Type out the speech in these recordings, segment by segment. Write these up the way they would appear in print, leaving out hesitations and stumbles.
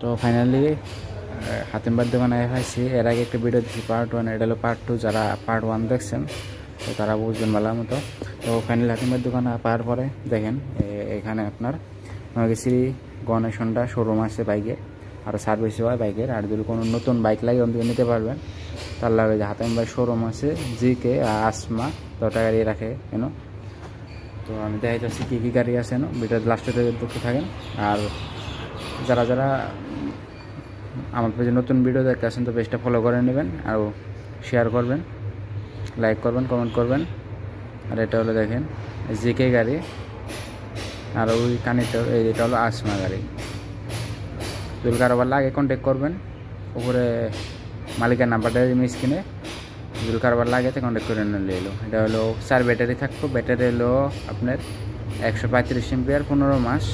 তো ফাইনালি হাতিমবার দোকানে পাইছি। এর আগে একটা ভিডিও দিচ্ছি পার্ট 1, এটা হলো পার্ট 2। যারা পার্ট 1 দেখছেন তো তারা বুঝবেন ভালো মতো। তো ফাইনালি হাতিমবার দোকানে পাওয়ার পরে দেখেন এখানে আপনার নগেশ্রী গণেশ হোন্ডা শোরুম আছে বাইকের, আর সার্ভিস হয় বাইকের। আর যদি কোনো নতুন বাইক লাগে ওখান থেকে নিতে পারবেন। তার লাগে যে হাতিমবার শোরুম আছে জিকে আসমা 10টা গাড়ি রাখে কেন। তো আমি দেখাই যাচ্ছি কী কী গাড়ি আছে না, ভিডিও লাস্টে দেখতে থাকেন। আর যারা যারা আমার পেজে নতুন ভিডিও দেখতে আসেন তো পেজটা ফলো করে নেবেন, আর শেয়ার করবেন, লাইক করবেন, কমেন্ট করবেন। আর এটা হলো দেখেন জিকে গাড়ি, আর ওই কানেক্টর এটা হলো আসমা গাড়ি। যদি কারোবার লাগে কন্ট্যাক্ট করবেন, উপরে মালিকের নাম্বারটা স্ক্রিনে যদি কারোবার লাগে তো কন্ট্যাক্ট করে নিলে এলো। এটা হলো 4 ব্যাটারি থাকবো। ব্যাটারি হলো আপনার 135 এমপিআর 15 মাস।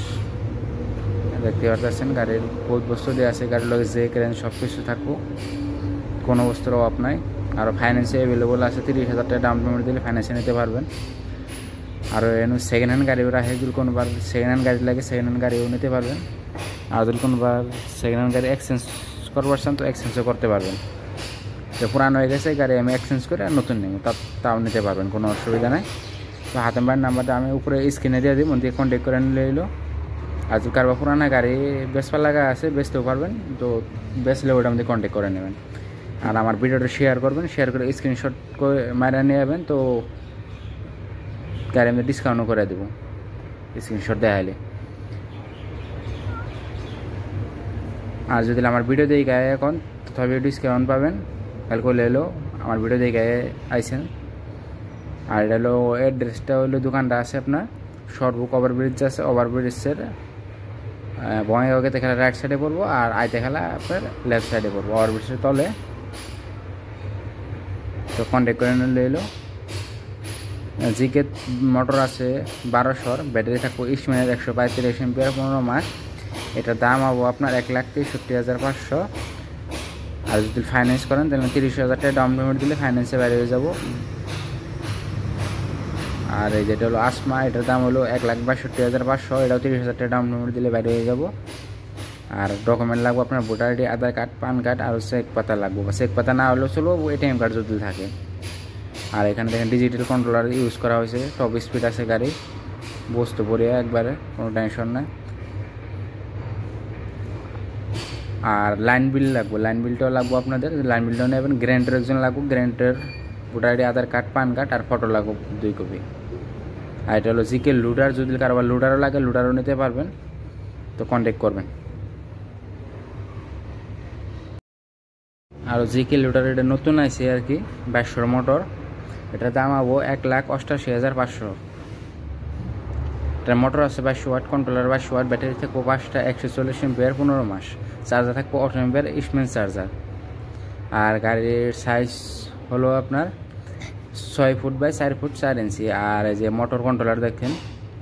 দেখতে পাচ্ছেন গাড়ির বহুত বস্তু দিয়ে আছে, গাড়ির লগে যে ক্রেন সব কিছু থাকবো, কোনো বস্তুর অভাব নাই। আর ফাইন্যান্সে অ্যাভেলেবল আছে, 30,000 টাকা ডাউন পেমেন্ট দিলে ফাইন্যান্সে নিতে পারবেন। আর এনে সেকেন্ড হ্যান্ড গাড়িও রাখে, যদি কোনোবার সেকেন্ড হ্যান্ড গাড়ি লাগে সেকেন্ড হ্যান্ড গাড়িও নিতে পারবেন। আর যদি কোনোবার সেকেন্ড হ্যান্ড গাড়ি এক্সচেঞ্জ করবার চান তো এক্সচেঞ্জও করতে পারবেন। তো পুরানো হয়ে গেছে গাড়ি আমি এক্সচেঞ্জ করে আর নতুন নেব, তাও নিতে পারবেন, কোনো অসুবিধা নাই। তো হাতিমবার নাম্বারটা আমি উপরে স্ক্রিনে দিয়ে দিই, মন দিয়ে কন্ট্যাক্ট করে নিলে এলো। আর যদি কারবার পুরানো গাড়ি বেচবার লাগা আছে বেচতেও পারবেন, তো বেচলে ওটা আমাদের কন্ট্যাক্ট করে নেবেন। আর আমার ভিডিওটা শেয়ার করবেন, শেয়ার করে স্ক্রিনশট করে মারা নিয়ে যাবেন, তো গাড়ি আমি ডিসকাউন্টও করে দেবো স্ক্রিনশট দেখাইলে। আর যদি আমার ভিডিও দিয়ে গায়ে এখন তবে ডিসকাউন্ট পাবেন, তাহলে করলে এলো আমার ভিডিও দিয়ে গায়ে আইসেন। আর এটা হলো অ্যাড্রেসটা হলো দোকানটা আছে আপনার সর্বক ওভারব্রিজ আছে, ওভারব্রিজের বঙ্গাইগাঁওকে খেলা রাইট সাইডে পড়বো, আর আইতে খেলা আপনার লেফট সাইডে পড়বো ওভারব্রিজের তলে। তো কন্ট্যাক্ট করে নিলে এলো। জিকে মোটর আছে 1200, ব্যাটারি থাকবো ইসমাইল 135 এমপিআর 15 মাস। এটার দাম হবো আপনার 1,63,500। আর যদি ফাইন্যান্স করেন তাহলে 30,000 টাকা ডাউন পেমেন্ট দিলে ফাইন্যান্সে বাইরে হয়ে যাবো। আর এই যেটা হলো আসমা, এটার দাম হলো 1,62,500, এটাও 30,000 টাকা ডাউন পেমেন্ট দিলে বাইরে হয়ে যাবো। আর ডকুমেন্ট লাগবো আপনার ভোটার আইডি, আধার কার্ড, পান কার্ড, আর চেক পাতা লাগবো। বা চেক পাতা না হলেও চলো, এটিএম কার্ড যদি থাকে। আর এখানে দেখেন ডিজিটাল কন্ট্রোলার ইউজ করা হয়েছে, টপ স্পিড আছে গাড়ি, বস্তু পড়িয়া একবারে কোনো টেনশন নাই। আর লাইন বিল লাগবো, লাইন বিলটাও লাগবো আপনাদের, লাইন বিলটাও নেবেন। গ্যারেন্টার একজন লাগবো, গ্যারেন্টার ভোটার আইডি, আধার কার্ড, পান কার্ড আর ফটো লাগবো 2 কপি। আর এটা হলো জিকে লুডার, যদি কারোবার লুডারও লাগে লুডারও নিতে পারবেন, তো কন্ট্যাক্ট করবেন। আর জিকে লুডার এটা নতুন আছে আর কি, 2200 মোটর। এটার দাম হবো 1,88,500। এটার মোটর আছে 2200 ওয়াট, কন্ট্রোলার 2200 ওয়াট, ব্যাটারি থাকবো 5টা 140 এমপিআর 15 মাস, চার্জার থাকবো 8 এমপিআর ইসমেন চার্জার। আর গাড়ির সাইজ হলো আপনার 6 ফুট বাই 4 ফুট 4 ইঞ্চি। আর এই যে মোটর কন্ট্রোলার দেখেন,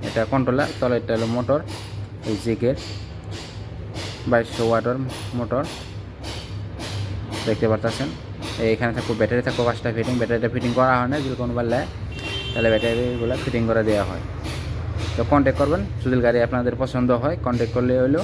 এটা কন্ট্রোলার, তলে এটা হলো মোটর, এই জিকের 2200 ওয়াটের মোটর দেখতে পাচ্ছেন। এইখানে থাকবো ব্যাটারি থাকবো 5টা ফিটিং, ব্যাটারিটা ফিটিং করা হয় না, যদি কোনোবার নেয় তাহলে ব্যাটারিগুলো ফিটিং করে দেওয়া হয়। তো কন্ট্যাক্ট করবেন যদি গাড়ি আপনাদের পছন্দ হয়, কন্ট্যাক্ট করলে হলো।